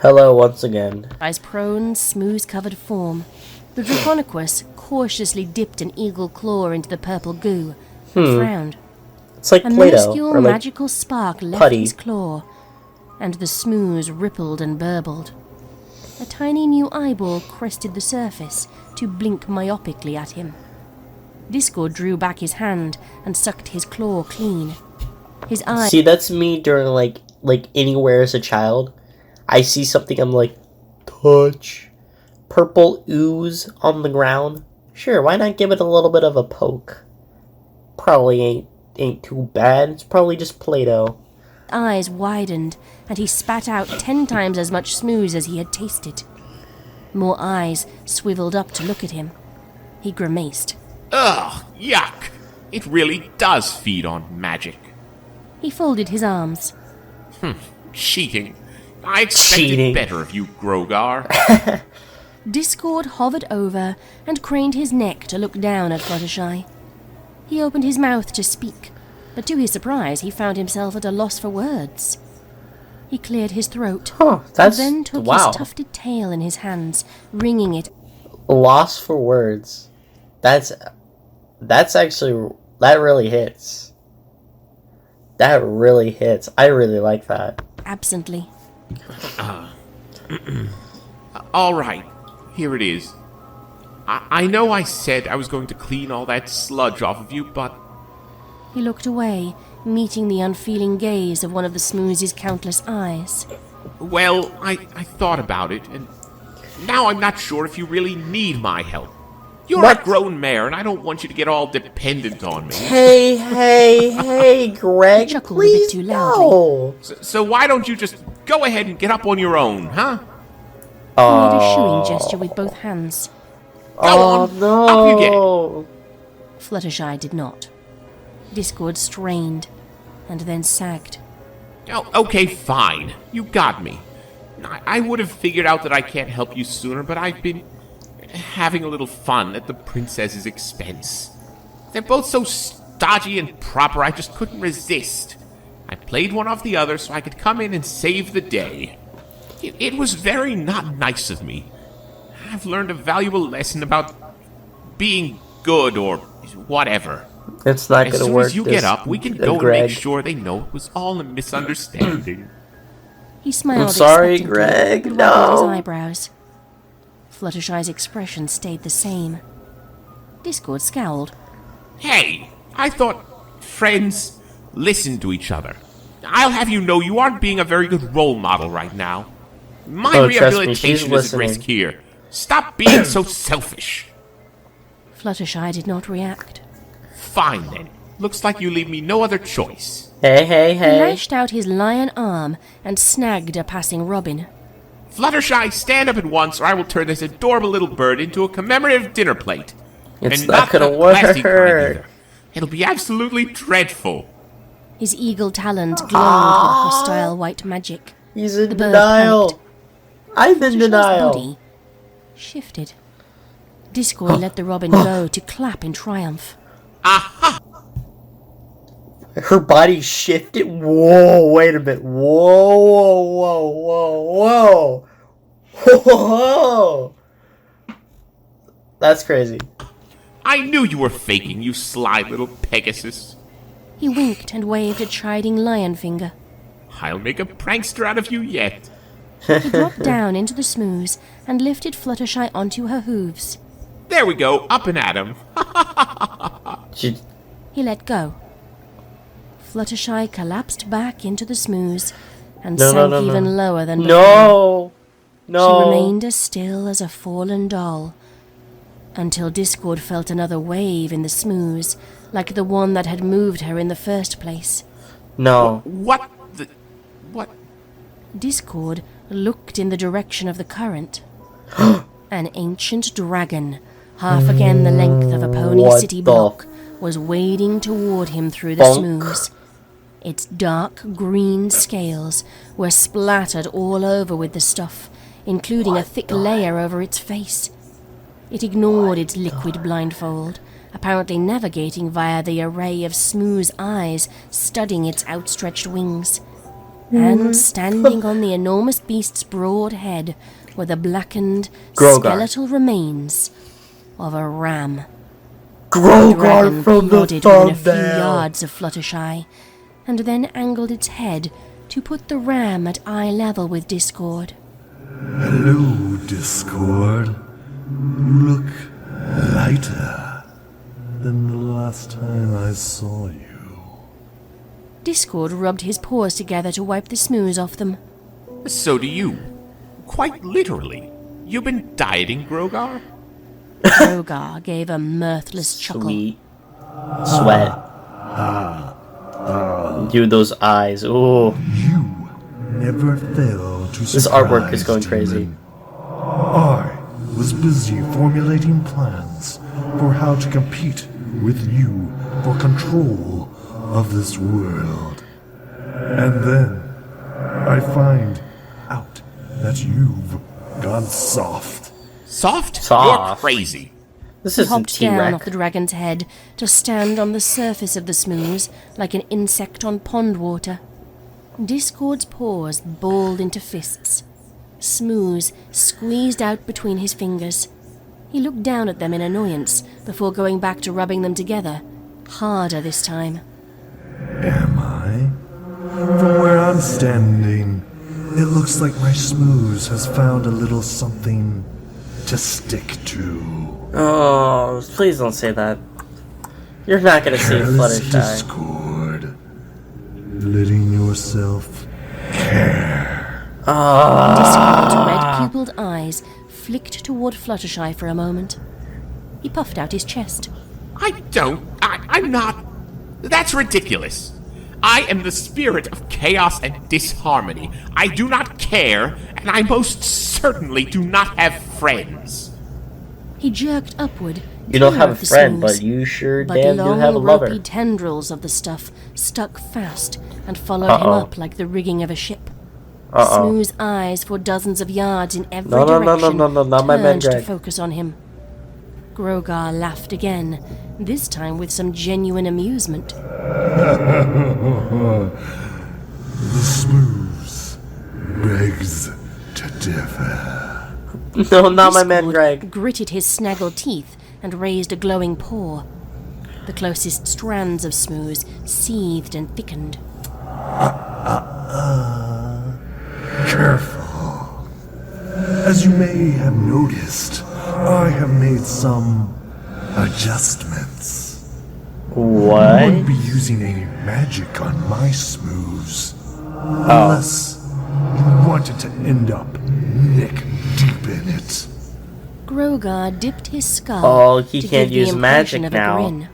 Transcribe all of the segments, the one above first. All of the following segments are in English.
Hello once again. His prone, smooth-covered form, the Draconicus cautiously dipped an eagle claw into the purple goo and frowned. It's like A Play-Doh, minuscule or like magical spark left putty. his claw, and the smooze rippled and burbled. A tiny new eyeball crested the surface to blink myopically at him. Discord drew back his hand and sucked his claw clean. His eyes... See, that's me during like anywhere as a child. I see something, I'm like, touch. Purple ooze on the ground. Sure, why not give it a little bit of a poke? Probably ain't too bad. It's probably just Play-Doh. eyes widened, and he spat out 10 times as much smooze as he had tasted. More eyes swiveled up to look at him. He grimaced. Ugh, yuck. It really does feed on magic. He folded his arms. Cheating. I expected better of you, Grogar. Discord hovered over and craned his neck to look down at Fluttershy. He opened his mouth to speak, but to his surprise he found himself at a loss for words. He cleared his throat, That's then took wow. his tufted tail in his hands, wringing it. Loss for words. That's actually, that really hits. That really hits. I really like that. Absently. All right, here it is. I know I said I was going to clean all that sludge off of you, but... He looked away, meeting the unfeeling gaze of one of the Smooze's countless eyes. Well, I thought about it, and now I'm not sure if you really need my help. You're a grown mare, and I don't want you to get all dependent on me. Hey, Greg, He chuckled please a bit too loudly. no. So why don't you just go ahead and get up on your own, huh? He made a shooing gesture with both hands. Go on, no. up you get. Fluttershy did not. Discord strained, and then sagged. Oh, okay, fine. You got me. I would have figured out that I can't help you sooner, but I've been having a little fun at the princess's expense. They're both so stodgy and proper, I just couldn't resist. I played one off the other so I could come in and save the day. It was very not nice of me. I've learned a valuable lesson about being good or whatever. It's not gonna work. As soon as you get up, we can go and make sure they know it was all a misunderstanding. He smiled. I'm sorry, expectantly, Greg, but wrinkled his no. eyebrows. Fluttershy's expression stayed the same. Discord scowled. Hey, I thought friends listen to each other. I'll have you know you aren't being a very good role model right now. My Oh, trust me, she's rehabilitation is at risk listening. here. Stop being so selfish. Fluttershy did not react. Fine then. Looks like you leave me no other choice. Hey. He lashed out his lion arm and snagged a passing robin. Fluttershy, stand up at once, or I will turn this adorable little bird into a commemorative dinner plate. It's and not gonna the plastic kind work. either. It'll be absolutely dreadful. His eagle talons glowed with hostile white magic. He's in The bird denial. panicked. I'm in Fluttershy's denial. body shifted. Discord let the robin go to clap in triumph. Aha! Her body shifted. Whoa, wait a minute. Whoa. That's crazy. I knew you were faking, you sly little Pegasus. He winked and waved a chiding lion finger. I'll make a prankster out of you yet. He dropped down into the smooze and lifted Fluttershy onto her hooves. There we go, up and at him. She, He let go. Fluttershy collapsed back into the smooze and No, sank no, no. even lower than before. no. She remained as still as a fallen doll, until Discord felt another wave in the smooze, like the one that had moved her in the first place. No. What? Discord looked in the direction of the current. An ancient dragon, half again the length of a pony What city the block, was wading toward him through the funk? smooze. Its dark green scales were splattered all over with the stuff, including a thick layer over its face. It ignored its liquid blindfold, apparently navigating via the array of smooth eyes studding its outstretched wings. And standing on the enormous beast's broad head were the blackened, Grogar. skeletal remains of a ram. The Grogar dragon from the plodded within a few thumbnail. yards of Fluttershy, and then angled its head to put the ram at eye level with Discord. Hello, Discord. You look lighter than the last time I saw you. Discord rubbed his paws together to wipe the smooze off them. So do you. Quite literally. You've been dieting, Grogar? Grogar gave a mirthless chuckle. Sweet. Sweat. Dude, those eyes. Ooh. You never fail to This artwork is surprise, going crazy. demon. I was busy formulating plans for how to compete with you for control of this world. And then I find out that you've gone soft. Soft? Soft. You're crazy. This He isn't hopped down T-Rex. off the dragon's head to stand on the surface of the smooze like an insect on pond water. Discord's paws balled into fists. Smooze squeezed out between his fingers. He looked down at them in annoyance before going back to rubbing them together, harder this time. Am I? From where I'm standing, it looks like my smooze has found a little something to stick to. Oh, please don't say that. You're not gonna see Careless Fluttershy. Discord. Letting yourself care. Discord's red-pupilled eyes flicked toward Fluttershy for a moment. He puffed out his chest. I'm not. That's ridiculous. I am the spirit of chaos and disharmony. I do not care, and I most certainly do not have friends. He jerked upward. You don't have a toward the friend, smooze. but you sure But damn do long, have a ropey lover. tendrils of the stuff stuck fast and followed him up like the rigging of a ship. Smooth's eyes for dozens of yards in every No, direction not my man turned to Greg. focus on him. Grogar laughed again, this time with some genuine amusement. The smooth begs to differ. No, not my man Discord Greg. gritted his snaggled teeth and raised a glowing paw. The closest strands of smooth seethed and thickened. Careful. As you may have noticed, I have made some adjustments. I What? wouldn't be using any magic on my smooths. Unless you wanted to end up neck deep in it. Grogar dipped his skull Oh, he to can't give use the impression magic of now. a grin.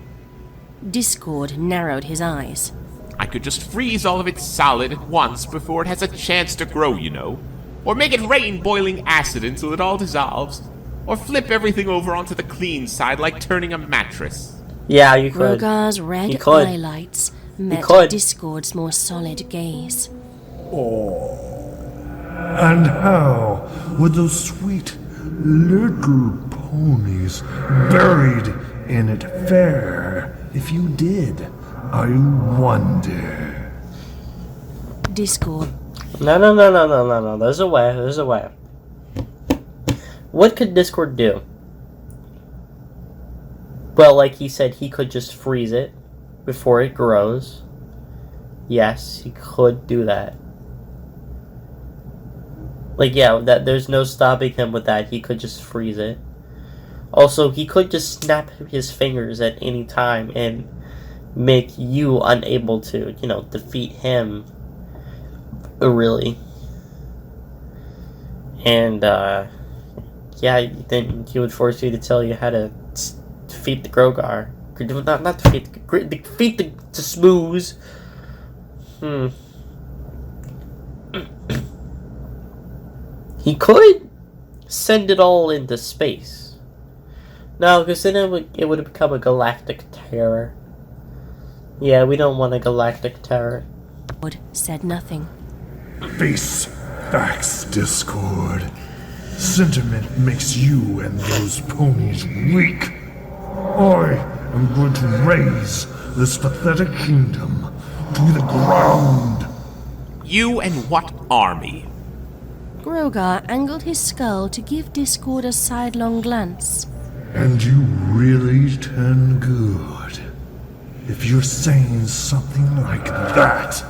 Discord narrowed his eyes. I could just freeze all of it solid at once before it has a chance to grow, you know. Or make it rain boiling acid until it all dissolves. Or flip everything over onto the clean side like turning a mattress. Yeah, you could. Grogar's He red could. highlights met could. Discord's more solid gaze. And how would those sweet little ponies buried in it fare if you did? I wonder. Discord No. There's a way. There's a way. What could Discord do? Well, like he said, he could just freeze it before it grows. Yes, he could do that. Like, yeah, that there's no stopping him with that. He could just freeze it. Also, he could just snap his fingers at any time and make you unable to, defeat him. Really. And, yeah, then he would force you to tell you how to defeat the Grogar. Not defeat the Smooze. He could send it all into space. No, because then it would have become a galactic terror. Yeah, we don't want a galactic terror. said nothing. Face facts, Discord. Sentiment makes you and those ponies weak. I am going to raise this pathetic kingdom to the ground. You and what army? Grogar angled his skull to give Discord a sidelong glance. And you really turn good. If you're saying something like that.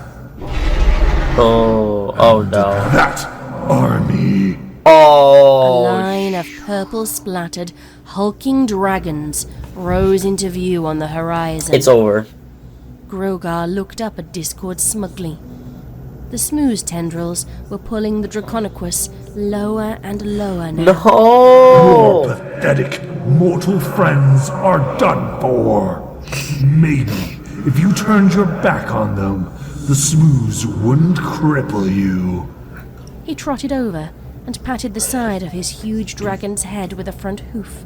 Oh no. That army. A Oh, line of purple splattered, hulking dragons rose into view on the horizon. it's over. Grogar looked up at Discord smugly. The smooth tendrils were pulling the Draconequus lower and lower now. Your No! pathetic mortal friends are done for. Maybe if you turned your back on them, the smooths wouldn't cripple you. He trotted over and patted the side of his huge dragon's head with a front hoof.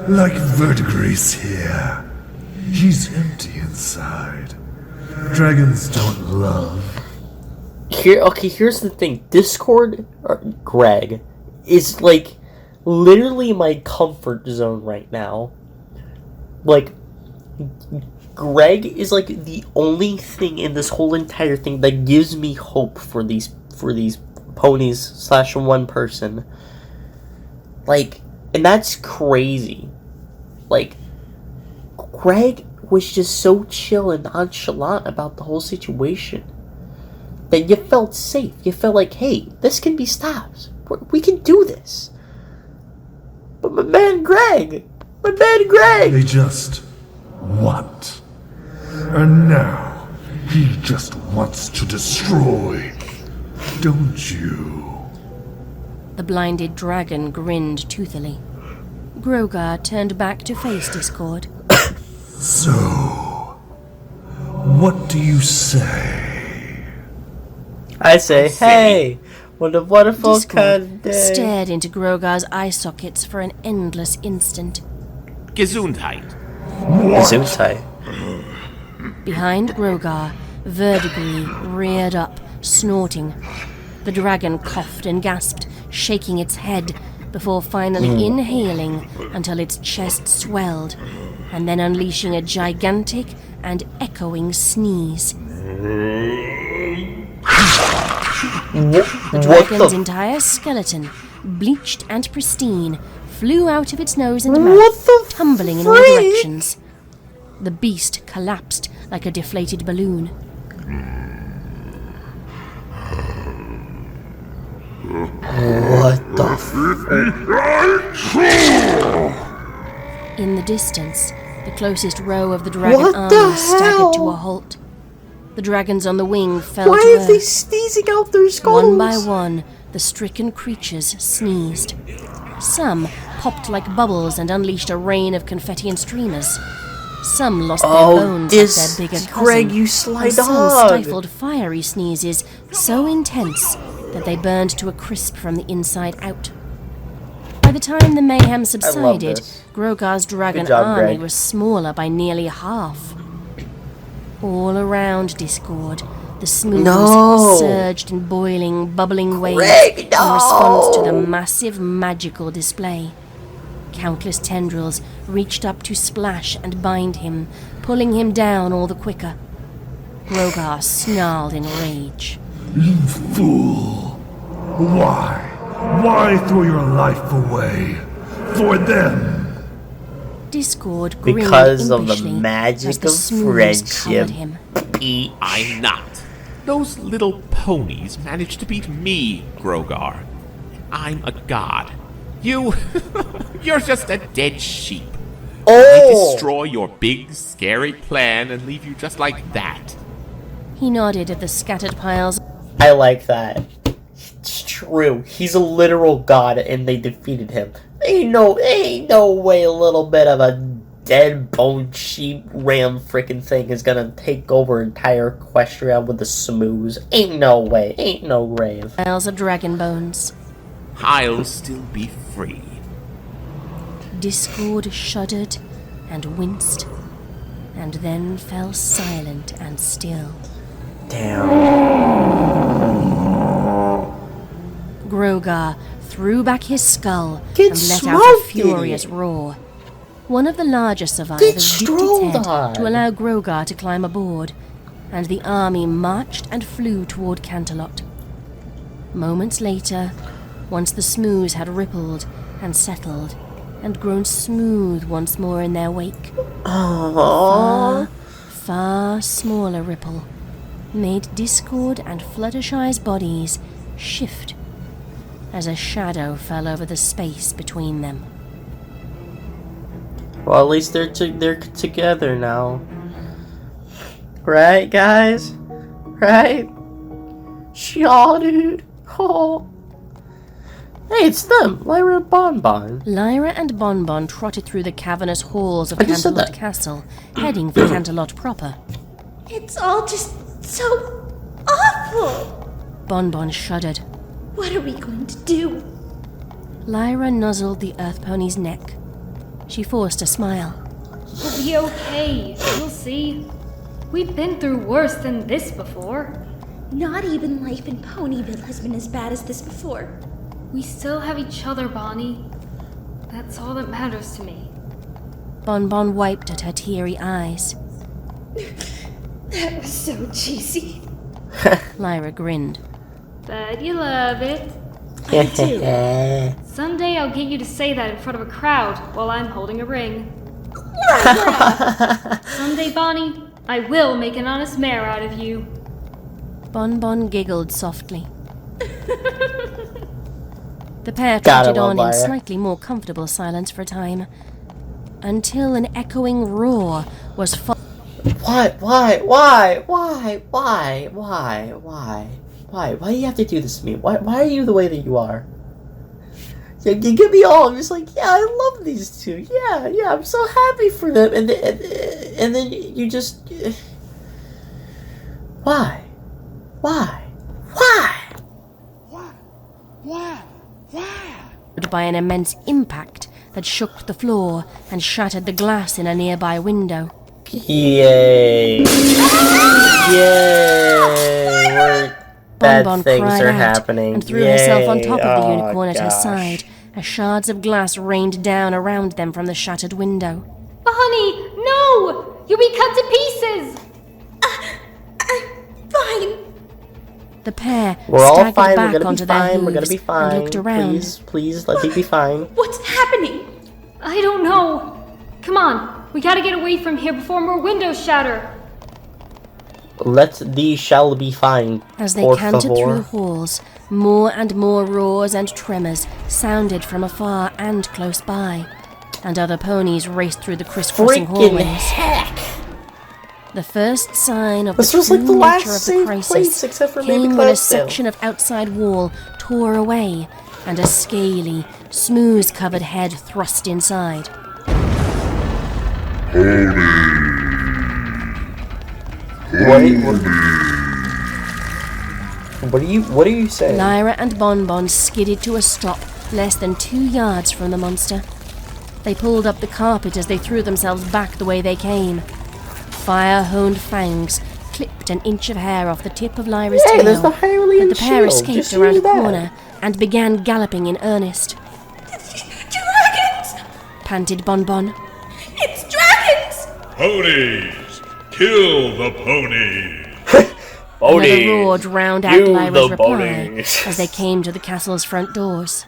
Like Verdigris here. He's empty inside. Dragons don't love. Here's the thing. Discord, or Greg, is like literally my comfort zone right now. Like, Greg is like the only thing in this whole entire thing that gives me hope for these ponies / one person. Like, and that's crazy. Like, Greg was just so chill and nonchalant about the whole situation that you felt safe. You felt like, hey, this can be stopped. We can do this. But my man Greg! They just want. And now, he just wants to destroy. Don't you? The blinded dragon grinned toothily. Grogar turned back to face Discord. So, what do you say? I say, hey, what a wonderful kind of Discord day. stared into Grogar's eye sockets for an endless instant. Gesundheit. Gesundheit. Behind Grogar, Verdigris reared up, snorting. The dragon coughed and gasped, shaking its head, before finally inhaling until its chest swelled, and then unleashing a gigantic and echoing sneeze. The dragon's entire skeleton, bleached and pristine, flew out of its nose and What mouth, the tumbling in all freak? directions. The beast collapsed like a deflated balloon. What the In the distance, the closest row of the dragon What army the staggered to hell? a halt. The dragons on the wing fell Why to are they earth. sneezing out their skulls? One by one, the stricken creatures sneezed. Some popped like bubbles and unleashed a rain of confetti and streamers. Some lost their bones like their bigger cousin. Greg, you and sly some dog. stifled fiery sneezes so intense that they burned to a crisp from the inside out. By the time the mayhem subsided, this. Grogar's dragon Good job, army Greg. was smaller by nearly half. All around Discord, the smooths No. surged in boiling, bubbling waves Greg, in response to the no. massive magical display. Countless tendrils reached up to splash and bind him, pulling him down all the quicker. Grogar snarled in rage. You fool! Why? Why throw your life away? For them! Discord grinned Because of the impishly magic as the of smooths friendship. covered him. Pete. I'm not. Those little ponies managed to beat me, Grogar. I'm a god. You're just a dead sheep. They Oh! destroy your big, scary plan and leave you just like that. He nodded at the scattered piles. I like that. It's true. He's a literal god, and they defeated him. Ain't no way a little bit of a dead bone sheep ram freaking thing is gonna take over entire Equestria with the smooths. Ain't no way. Ain't no grave. Piles of dragon bones. I'll still be free. Discord shuddered and winced, and then fell silent and still. Damn. Grogar threw back his skull Get and let out a smoked, furious idiot. roar. One of the larger survivors dipped its strolled head on. to allow Grogar to climb aboard, and the army marched and flew toward Canterlot. Moments later, once the Smoos had rippled and settled and grown smooth once more in their wake, Aww. far smaller ripple made Discord and Fluttershy's bodies shift as a shadow fell over the space between them. Well, at least they're together now. Right, guys? Right? Shaw, dude. Oh. Hey, it's them, Lyra and Bonbon. Lyra and Bonbon trotted through the cavernous halls of I just said Canterlot that. Castle, heading for Canterlot proper. It's all just so awful. Bonbon shuddered. What are we going to do? Lyra nuzzled the earth pony's neck. She forced a smile. We'll be okay. You'll see. We've been through worse than this before. Not even life in Ponyville has been as bad as this before. We still have each other, Bonnie. That's all that matters to me. Bonbon wiped at her teary eyes. That was so cheesy. Lyra grinned. Bet you love it. Someday I'll get you to say that in front of a crowd while I'm holding a ring. Someday, Bonnie, I will make an honest mare out of you. Bonbon giggled softly. The pair Gotta trotted love on in Lyra. slightly more comfortable silence for a time, until an echoing roar was Why do you have to do this to me? Why are you the way that you are? You get me all. I'm just like, yeah, I love these two. Yeah, I'm so happy for them. And then you just, why? by an immense impact that shook the floor and shattered the glass in a nearby window. Yay! Yay! Bad Bonbon things cried are out happening. and threw herself on top of the Yay. unicorn at her gosh. side as shards of glass rained down around them from the shattered window. Bonnie, no! You'll be cut to pieces! Fine. The pair We're all staggered fine. We're back gonna onto be their fine. hooves We're gonna be and fine. looked around. Please, let me be fine. What's happening? I don't know. Come on, we gotta get away from here before more windows shatter. Let thee shall be fine. As they por cantered favor. through the halls, more and more roars and tremors sounded from afar and close by, and other ponies raced through the crisscrossing Freaking hallways. heck! The first sign of This the was true like the nature last of the safe crisis place, except for maybe came when a Cloudsdale. section of outside wall tore away, and a scaly, smooth-covered head thrust inside. What are you saying? Lyra and Bonbon skidded to a stop less than 2 yards from the monster. They pulled up the carpet as they threw themselves back the way they came. Fire-honed fangs clipped an inch of hair off the tip of Lyra's Hey, tail, there's the Hylian but the pair shield. escaped Just around a use that. corner and began galloping in earnest. Dragons! Panted Bonbon. It's dragons! Ponies! Kill the pony! Another roar drowned out You Lyra's the reply ponies. as they came to the castle's front doors.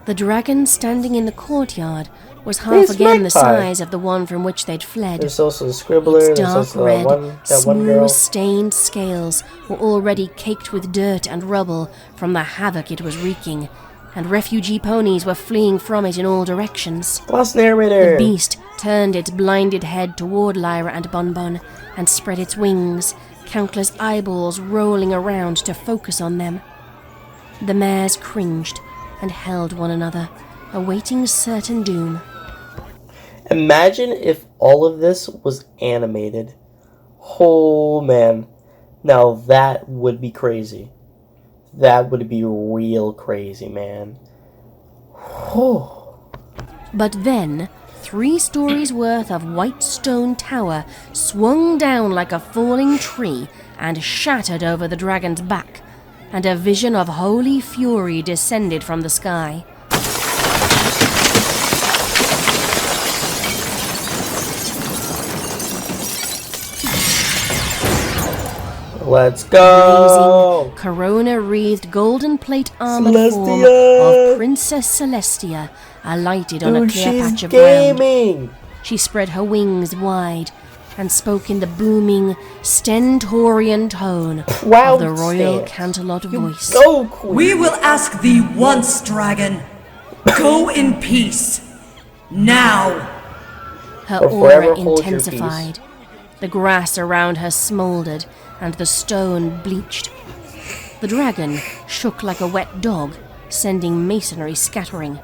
The dragon standing in the courtyard was half It's again the Magpie. size of the one from which they'd fled. There's also the Scribbler. Its There's dark also red, that one girl. smooth-stained scales were already caked with dirt and rubble from the havoc it was wreaking, and refugee ponies were fleeing from it in all directions. Lost narrator. The beast turned its blinded head toward Lyra and Bonbon and spread its wings, countless eyeballs rolling around to focus on them. The mares cringed and held one another, awaiting certain doom. Imagine if all of this was animated. Oh man. Now that would be crazy. That would be real crazy, man. Oh. But then, 3 stories worth of white stone tower swung down like a falling tree and shattered over the dragon's back, and a vision of holy fury descended from the sky. Let's go! Blazing, corona-wreathed golden plate armored form Celestia! of Princess Celestia alighted on a Dude, clear she's patch of ground. gaming! She spread her wings wide and spoke in the booming, stentorian tone Wow, of the royal stance. Canterlot voice. Go, Queen! We will ask thee once, dragon. Go in peace. Now. Her Or forever aura hold your intensified. The grass around her smoldered and the stone bleached. The dragon shook like a wet dog, sending masonry scattering.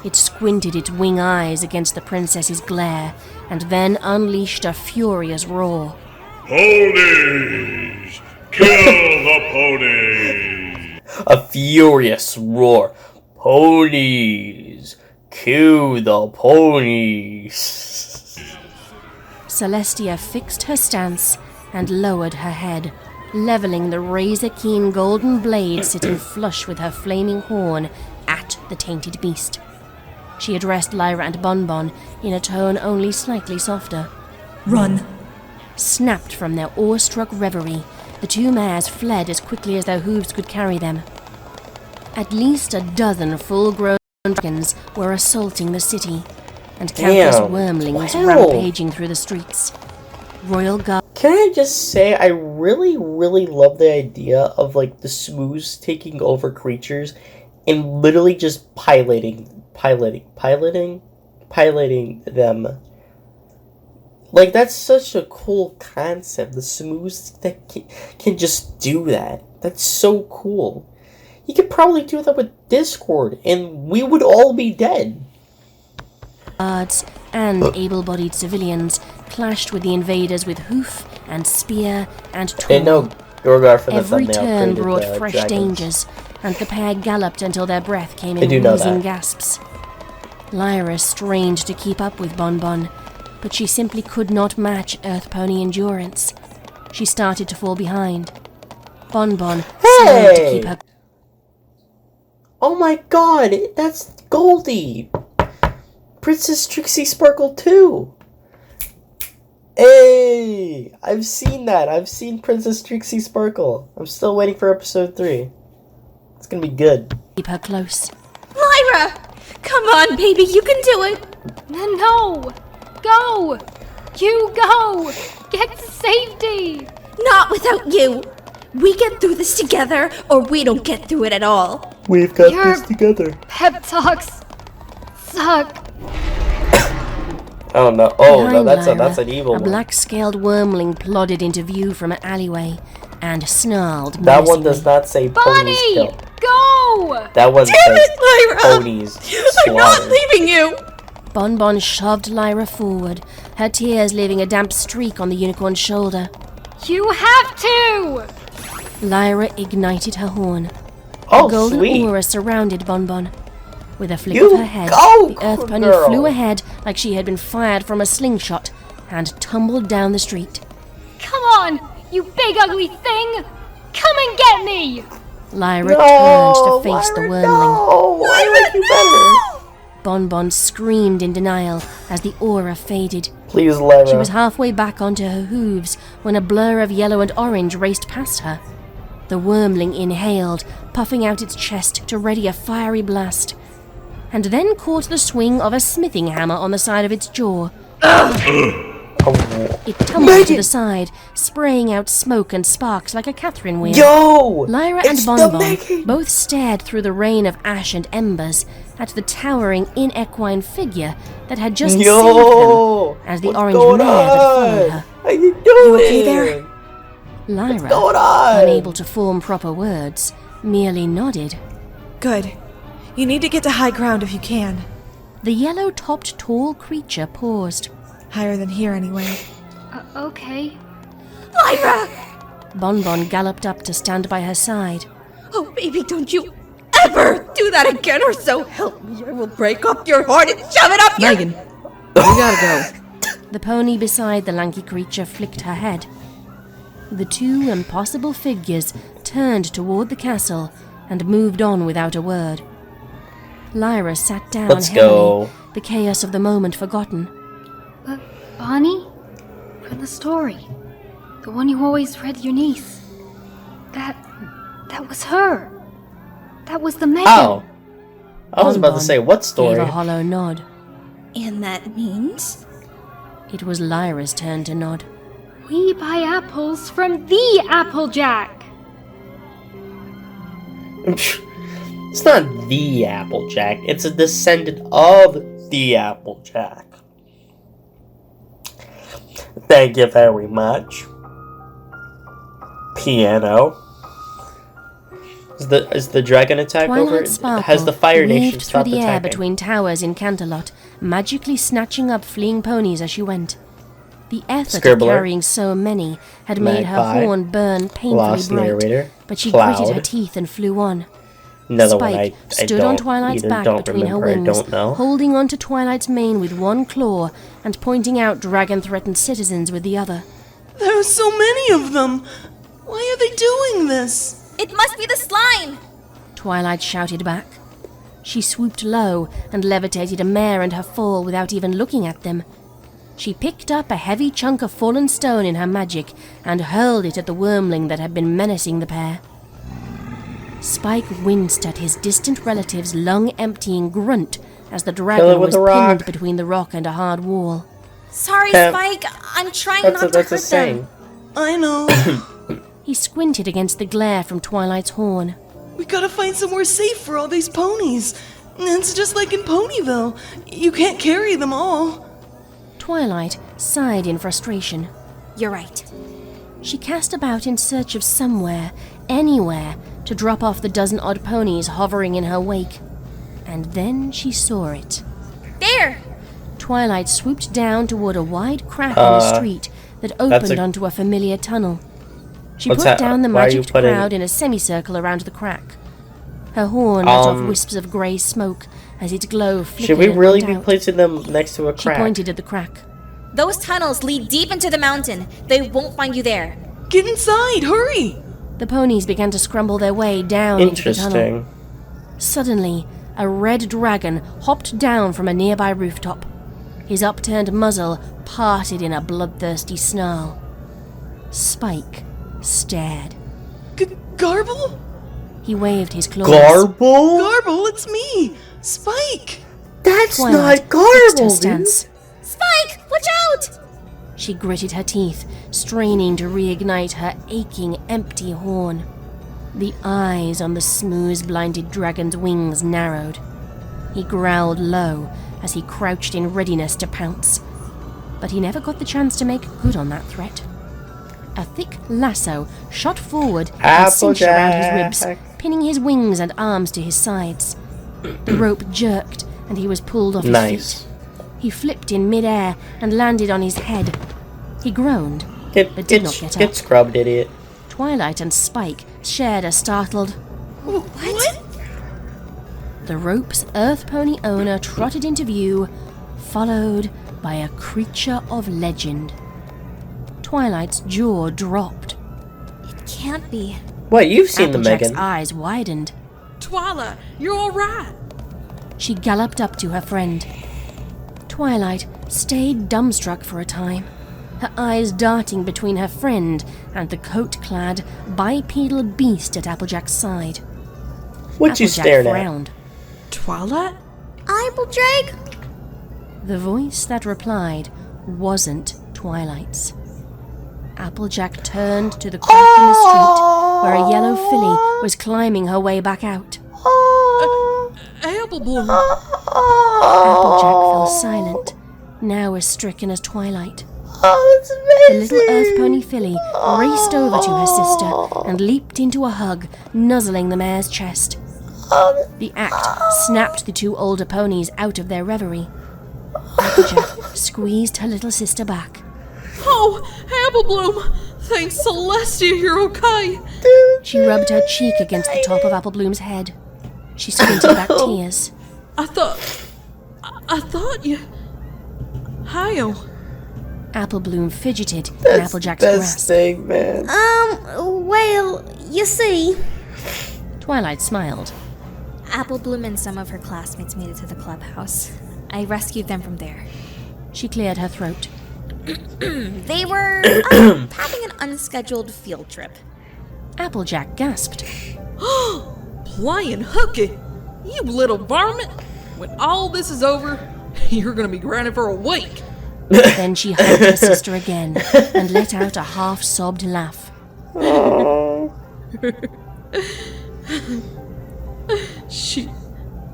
It squinted its wing eyes against the princess's glare and then unleashed a furious roar. Ponies! Kill the ponies! A furious roar. Ponies! Cue the ponies! Celestia fixed her stance and lowered her head, leveling the razor-keen golden blade sitting flush with her flaming horn at the tainted beast. She addressed Lyra and Bonbon in a tone only slightly softer. Run. Snapped from their awestruck reverie, the two mares fled as quickly as their hooves could carry them. At least a dozen full-grown dragons were assaulting the city, and countless Damn. wormlings Wow. rampaging through the streets. Royal Guard. Can I just say, I really, really love the idea of, like, the smooths taking over creatures and literally just piloting them. Like, that's such a cool concept. The smooths that can just do that. That's so cool. You could probably do that with Discord, and we would all be dead. Guards and able-bodied civilians clashed with the invaders with hoof and spear and And no, tool. Grogar for the Every thumbnail turn created brought the fresh dragons. dangers, and the pair galloped until their breath came I in do know wheezing that. gasps. Lyra strained to keep up with Bonbon, but she simply could not match Earth Pony endurance. She started to fall behind. Bonbon slowed to keep her. Oh my god, that's Goldie! Princess Trixie Sparkle 2! Hey! I've seen that. I've seen Princess Trixie Sparkle. I'm still waiting for episode 3. It's gonna be good. Keep her close. Lyra! Come on, baby, you can do it! No! Go! You go! Get to safety! Not without you! We get through this together, or we don't get through it at all. We've got Your this together. pep talks suck. Oh no! Oh no! Behind That's Lyra, an evil a one. black-scaled wormling plodded into view from an alleyway and snarled That one does menacingly. not say ponies Bonnie! kill. Go! That one Damn says it, Lyra! ponies I'm not slaughtered. leaving you! Bonbon shoved Lyra forward, her tears leaving a damp streak on the unicorn's shoulder. You have to! Lyra ignited her horn. Oh, A golden sweet! aura surrounded Bonbon. With a flick You of her head, go, the Earth Pony girl. flew ahead like she had been fired from a slingshot and tumbled down the street. Come on, you big ugly thing! Come and get me! Lyra turned to face the Lyra, wormling. No! I like you better. Bonbon screamed in denial as the aura faded. Please, Lyra. She was halfway back onto her hooves when a blur of yellow and orange raced past her. The wormling inhaled, puffing out its chest to ready a fiery blast, and then caught the swing of a smithing hammer on the side of its jaw. It tumbled to the side, spraying out smoke and sparks like a Catherine wheel. Yo! Lyra It's and the Bonbon Megan! both stared through the rain of ash and embers at the towering, inequine figure that had just saved Yo! them as the What's orange going mare that followed on? her. How you doing? okay there? Lyra, going on? unable to form proper words, merely nodded. Good. You need to get to high ground if you can. The yellow-topped tall creature paused. Higher than here, anyway. Okay. Lyra! Bonbon galloped up to stand by her side. Oh, baby, don't you ever do that again, or so help me, I will break off your heart and shove it up your... Megan, we gotta go. The pony beside the lanky creature flicked her head. The two impossible figures turned toward the castle and moved on without a word. Lyra sat down Let's heavily, go. the chaos of the moment forgotten. But Bonnie? From the story. The one you always read your niece. That was her. That was the Megan. Oh. I was about to Bonbon say, what story? gave a hollow nod. And that means? It was Lyra's turn to nod. We buy apples from the Applejack. It's not the Applejack. It's a descendant of the Applejack. Thank you very much. Piano. Is the dragon attack over? Twilight Sparkle Has the Fire Nation weaved through stopped the air attacking? between towers in Canterlot, magically snatching up fleeing ponies as she went. The effort Scribbler. of carrying so many had made her Magpie. horn burn painfully Lost bright, Narrator. but she Cloud. gritted her teeth and flew on. Another Spike one I stood don't, on Twilight's either back don't between her remember, wings, I don't know. holding on to Twilight's mane with one claw and pointing out dragon-threatened citizens with the other. There are so many of them. Why are they doing this? It must be the slime! Twilight shouted back. She swooped low and levitated a mare and her foal without even looking at them. She picked up a heavy chunk of fallen stone in her magic and hurled it at the wormling that had been menacing the pair. Spike winced at his distant relative's lung-emptying grunt as the Kill dragon it with was a rock. pinned between the rock and a hard wall. Sorry, Pep. Spike. I'm trying That's not to hurt a saying. them. I know. He squinted against the glare from Twilight's horn. We gotta find somewhere safe for all these ponies. It's just like in Ponyville. You can't carry them all. Twilight sighed in frustration. You're right. She cast about in search of somewhere, anywhere, to drop off the dozen-odd ponies hovering in her wake. And then she saw it. There! Twilight swooped down toward a wide crack in the street that opened a- onto a familiar tunnel. She What's put that? down the Why are you magic putting- crowd in a semicircle around the crack. Her horn let off wisps of grey smoke as its glow flickered Should we and really went be out. placing them next to a She crack? pointed at the crack. Those tunnels lead deep into the mountain. They won't find you there. Get inside, hurry! The ponies began to scramble their way down into the tunnel. Interesting. Suddenly, a red dragon hopped down from a nearby rooftop. His upturned muzzle parted in a bloodthirsty snarl. Spike stared. Garble? He waved his claws. Garble? Garble, it's me! Spike! That's Twilight not fixed her Garble, dude. stance. Spike, watch out! She gritted her teeth, straining to reignite her aching, empty horn. The eyes on the smooth-blinded dragon's wings narrowed. He growled low as he crouched in readiness to pounce. But he never got the chance to make good on that threat. A thick lasso shot forward and cinched around his ribs, pinning his wings and arms to his sides. The rope jerked, and he was pulled off his Nice. feet. He flipped in midair and landed on his head. He groaned, but did not get Get up. scrubbed, idiot. Twilight and Spike shared a startled, What? The rope's earth pony owner trotted into view, followed by a creature of legend. Twilight's jaw dropped. It can't be. What, you've seen the Applejack's Megan. eyes widened. Twila, you're alright. She galloped up to her friend. Twilight stayed dumbstruck for a time, her eyes darting between her friend and the coat-clad, bipedal beast at Applejack's side. What you Applejack staring at? frowned. Twilight? Applejack? The voice that replied wasn't Twilight's. Applejack turned to the crack in the street where a yellow filly was climbing her way back out. Applebloom. Applejack fell silent, now as stricken as Twilight. Oh, it's The amazing. little earth pony filly raced over to her sister and leaped into a hug, nuzzling the mare's chest. The act snapped the two older ponies out of their reverie. Applejack squeezed her little sister back. Oh, Applebloom! Thanks, Celestia, you're okay. She rubbed her cheek against the top of Applebloom's head. She squinted back tears. I thought you... How? Applebloom fidgeted in That's Applejack's best grasp. thing, man. Well, you see. Twilight smiled. Applebloom and some of her classmates made it to the clubhouse. I rescued them from there. She cleared her throat. They were having an unscheduled field trip. Applejack gasped. Playing hooky? You little varmint! When all this is over, you're gonna be grounded for a week! Then she hugged her sister again and let out a half-sobbed laugh.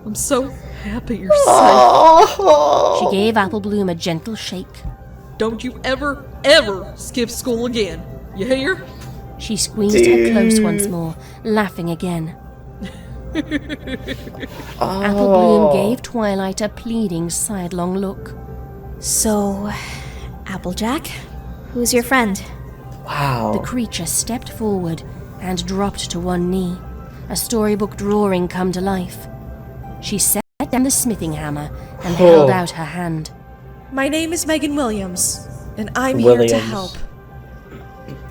I'm so happy you're safe. She gave Apple Bloom a gentle shake. Don't you ever skip school again. You hear? She squeezed her close once more, laughing again. Apple Bloom gave Twilight a pleading sidelong look. So, Applejack, who's your friend? Wow. The creature stepped forward and dropped to one knee, a storybook drawing come to life. She set down the smithing hammer and held out her hand. My name is Megan Williams, and I'm here to help.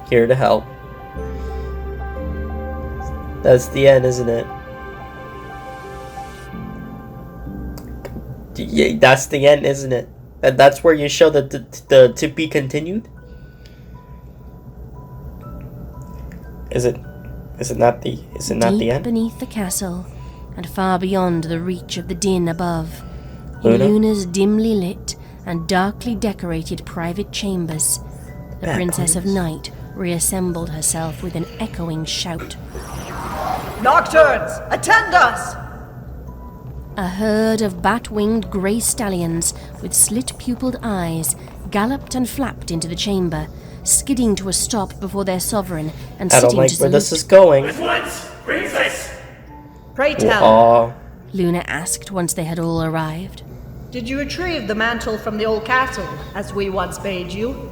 Here to help. That's the end, isn't it? Yeah, that's the end, isn't it? And that's where you show the to be continued? Is it not the end? Beneath the castle, and far beyond the reach of the din above, Luna? in Luna's dimly lit and darkly decorated private chambers, the Princess of Night reassembled herself with an echoing shout. Nocturnes, attend us! A herd of bat-winged grey stallions with slit-pupilled eyes galloped and flapped into the chamber, skidding to a stop before their sovereign and I don't sitting like to where salute. this is going. At once, princess! Pray tell, Aw. Luna asked once they had all arrived. did you retrieve the mantle from the old castle, as we once bade you?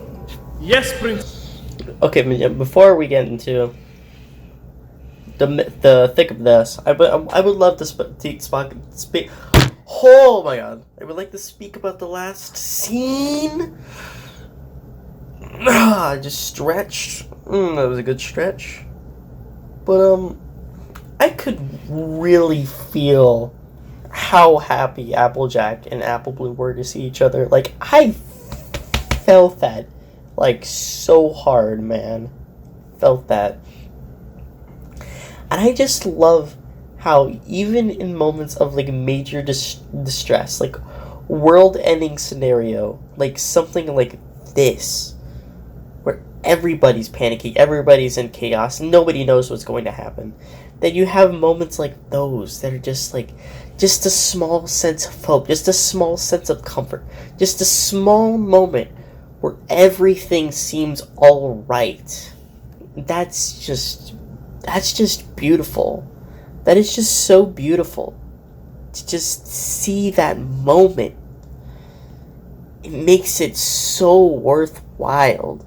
Yes, prince. Okay, before we get into the thick of this, I would love to speak. Oh my god! I would like to speak about the last scene. I just stretched. That was a good stretch. But I could really feel how happy Applejack and Apple Bloom were to see each other. Like, I felt that, like, so hard, man. Felt that. And I just love how even in moments of, like, major distress, like, world-ending scenario, like, something like this, where everybody's panicking, everybody's in chaos, nobody knows what's going to happen, that you have moments like those that are just, like, just a small sense of hope, just a small sense of comfort, just a small moment where everything seems all right. That's just beautiful. That is just so beautiful. To just see that moment. It makes it so worthwhile.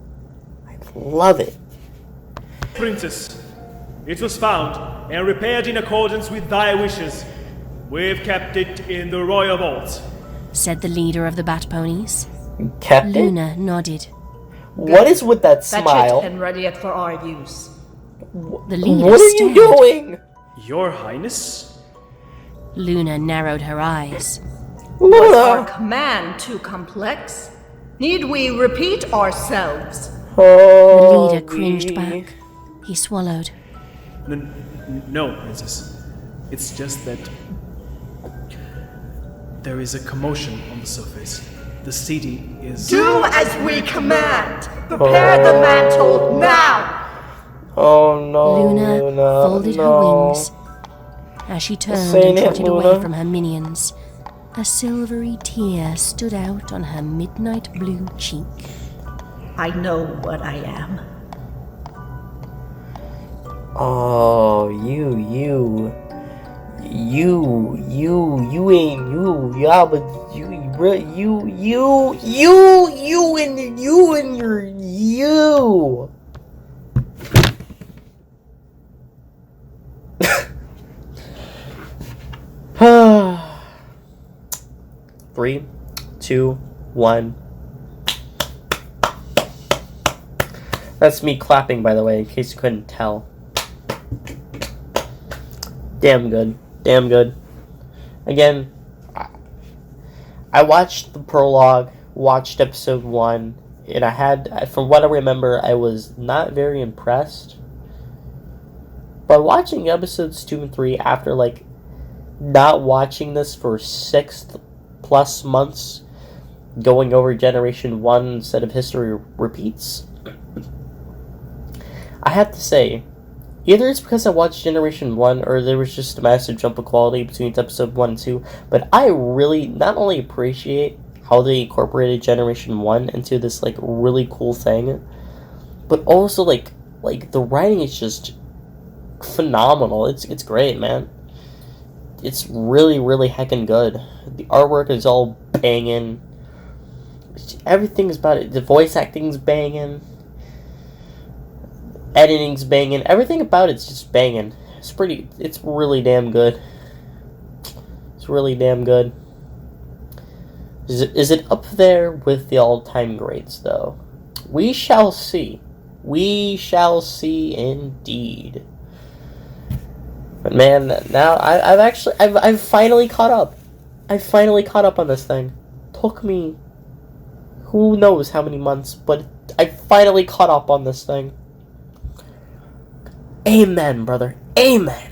I love it. Princess, it was found and repaired in accordance with thy wishes. We've kept it in the royal vault, said the leader of the Bat Ponies. Kept it? Luna nodded. What is with that smile? Fetch it and ready it for our use. The leader What are stared. you doing? Your Highness? Luna narrowed her eyes. Was our command too complex? Need we repeat ourselves? The Oh, leader cringed back. He swallowed. No, Princess. It's just that there is a commotion on the surface. The city is... Do as we command! Prepare the mantle now! Oh no, Luna folded her wings. As she turned Saying and it, trotted away Luna. from her minions, a silvery tear stood out on her midnight blue cheek. I know what I am. Oh, you ain't you, yeah, but you and your you. 3, 2, 1. That's me clapping, by the way, in case you couldn't tell. Damn good. Damn good. Again, I watched the prologue, watched episode 1, and from what I remember, I was not very impressed. But watching episodes 2 and 3 after, like, not watching this for 6+ months, going over Generation 1 instead of History Repeats, I have to say, either it's because I watched Generation 1 or there was just a massive jump of quality between episode 1 and 2, but I really not only appreciate how they incorporated Generation 1 into this, like, really cool thing, but also, like the writing is just phenomenal. It's great, man. It's really, really heckin' good. The artwork is all banging. Everything's about it. The voice acting's banging. Editing's banging. Everything about it's just banging. It's really damn good. It's really damn good. Is it up there with the all-time greats, though? We shall see. We shall see indeed. But man, now I've finally caught up. I finally caught up on this thing. Took me who knows how many months, but I finally caught up on this thing. Amen, brother. Amen.